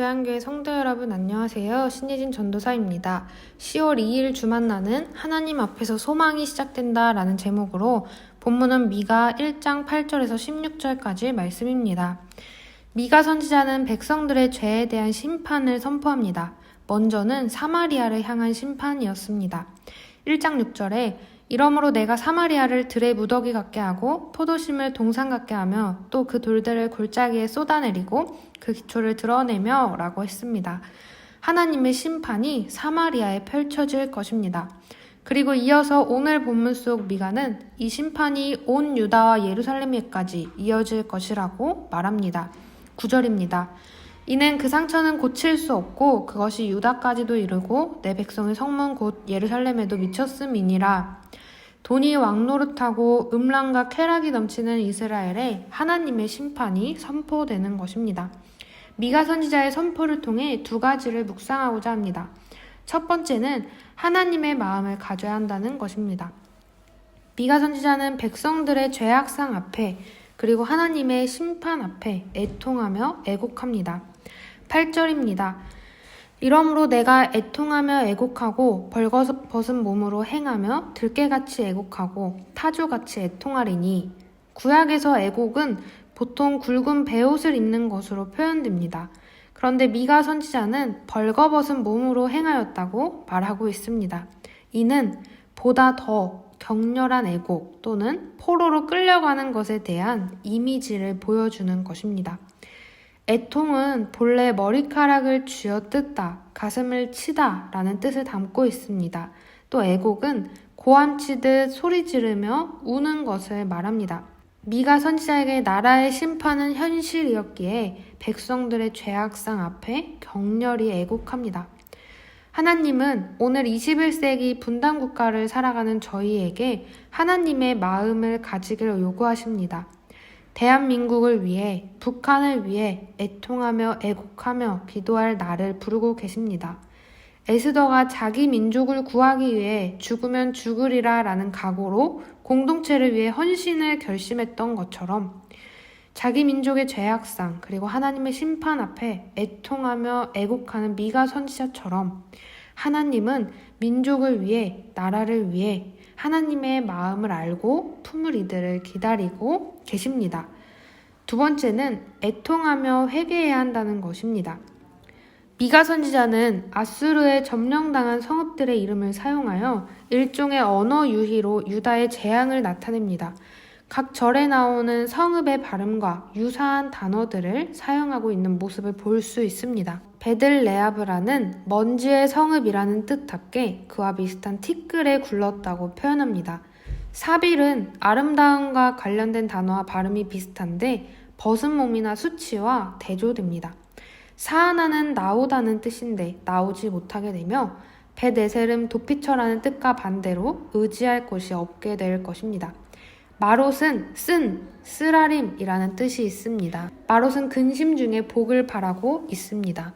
주한교회 성도 여러분 안녕하세요. 신예진 전도사입니다. 10월 2일 주 만나는 하나님 앞에서 소망이 시작된다 라는 제목으로 본문은 미가 1장 8절에서 16절까지 말씀입니다. 미가 선지자는 백성들의 죄에 대한 심판을 선포합니다. 먼저는 사마리아를 향한 심판이었습니다. 1장 6절에 이러므로 내가 사마리아를 들의 무더기 같게 하고 포도심을 동산 같게 하며 또 그 돌들을 골짜기에 쏟아내리고 그 기초를 드러내며 라고 했습니다. 하나님의 심판이 사마리아에 펼쳐질 것입니다. 그리고 이어서 오늘 본문 속 미가는 이 심판이 온 유다와 예루살렘에까지 이어질 것이라고 말합니다. 9절입니다. 이는 그 상처는 고칠 수 없고 그것이 유다까지도 이르고 내 백성의 성문 곧 예루살렘에도 미쳤음이니라. 돈이 왕노릇하고 음란과 쾌락이 넘치는 이스라엘에 하나님의 심판이 선포되는 것입니다. 미가 선지자의 선포를 통해 두 가지를 묵상하고자 합니다. 첫 번째는 하나님의 마음을 가져야 한다는 것입니다. 미가 선지자는 백성들의 죄악상 앞에 그리고 하나님의 심판 앞에 애통하며 애곡합니다. 8절입니다. 이러므로 내가 애통하며 애곡하고 벌거벗은 몸으로 행하며 들깨같이 애곡하고 타조같이 애통하리니. 구약에서 애곡은 보통 굵은 베옷을 입는 것으로 표현됩니다. 그런데 미가 선지자는 벌거벗은 몸으로 행하였다고 말하고 있습니다. 이는 보다 더 격렬한 애곡 또는 포로로 끌려가는 것에 대한 이미지를 보여주는 것입니다. 애통은 본래 머리카락을 쥐어뜯다, 가슴을 치다 라는 뜻을 담고 있습니다. 또 애곡은 고함치듯 소리 지르며 우는 것을 말합니다. 미가 선지자에게 나라의 심판은 현실이었기에 백성들의 죄악상 앞에 격렬히 애곡합니다. 하나님은 오늘 21세기 분단 국가를 살아가는 저희에게 하나님의 마음을 가지기를 요구하십니다. 대한민국을 위해, 북한을 위해 애통하며 애곡하며 기도할 나를 부르고 계십니다. 에스더가 자기 민족을 구하기 위해 죽으면 죽으리라 라는 각오로 공동체를 위해 헌신을 결심했던 것처럼 자기 민족의 죄악상 그리고 하나님의 심판 앞에 애통하며 애곡하는 미가 선지자처럼 하나님은 민족을 위해, 나라를 위해 하나님의 마음을 알고 품을 이들을 기다리고 계십니다. 두 번째는 애통하며 회개해야 한다는 것입니다. 미가 선지자는 아수르에 점령당한 성읍들의 이름을 사용하여 일종의 언어 유희로 유다의 재앙을 나타냅니다. 각 절에 나오는 성읍의 발음과 유사한 단어들을 사용하고 있는 모습을 볼 수 있습니다. 베들레아브라는 먼지의 성읍이라는 뜻답게 그와 비슷한 티끌에 굴렀다고 표현합니다. 사빌은 아름다움과 관련된 단어와 발음이 비슷한데 벗은 몸이나 수치와 대조됩니다. 사하나는 나오다는 뜻인데 나오지 못하게 되며 벳에셀은 도피처라는 뜻과 반대로 의지할 곳이 없게 될 것입니다. 마롯은 쓰라림이라는 뜻이 있습니다. 마롯은 근심 중에 복을 바라고 있습니다.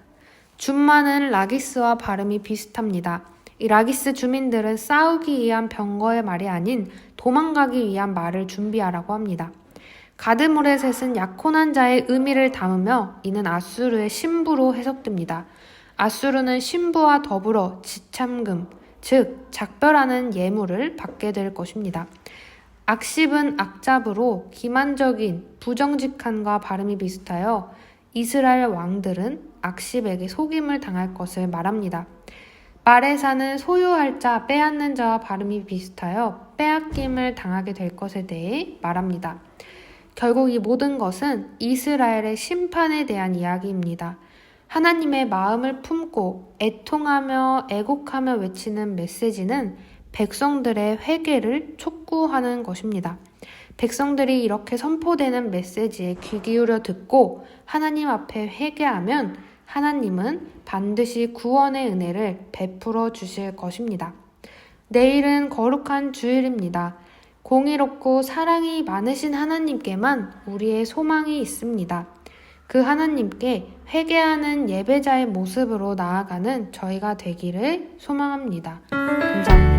줌마는 라기스와 발음이 비슷합니다. 이 라기스 주민들은 싸우기 위한 병거의 말이 아닌 도망가기 위한 말을 준비하라고 합니다. 가드모레셋은 약혼한 자의 의미를 담으며 이는 아수르의 신부로 해석됩니다. 아수르는 신부와 더불어 지참금, 즉 작별하는 예물을 받게 될 것입니다. 악십은 악잡으로 기만적인, 부정직한과 발음이 비슷하여 이스라엘 왕들은 악십에게 속임을 당할 것을 말합니다. 마레사는 소유할 자, 빼앗는 자와 발음이 비슷하여 빼앗김을 당하게 될 것에 대해 말합니다. 결국 이 모든 것은 이스라엘의 심판에 대한 이야기입니다. 하나님의 마음을 품고 애통하며 애곡하며 외치는 메시지는 백성들의 회개를 촉구하는 것입니다. 백성들이 이렇게 선포되는 메시지에 귀 기울여 듣고 하나님 앞에 회개하면 하나님은 반드시 구원의 은혜를 베풀어 주실 것입니다. 내일은 거룩한 주일입니다. 공의롭고 사랑이 많으신 하나님께만 우리의 소망이 있습니다. 그 하나님께 회개하는 예배자의 모습으로 나아가는 저희가 되기를 소망합니다. 감사합니다.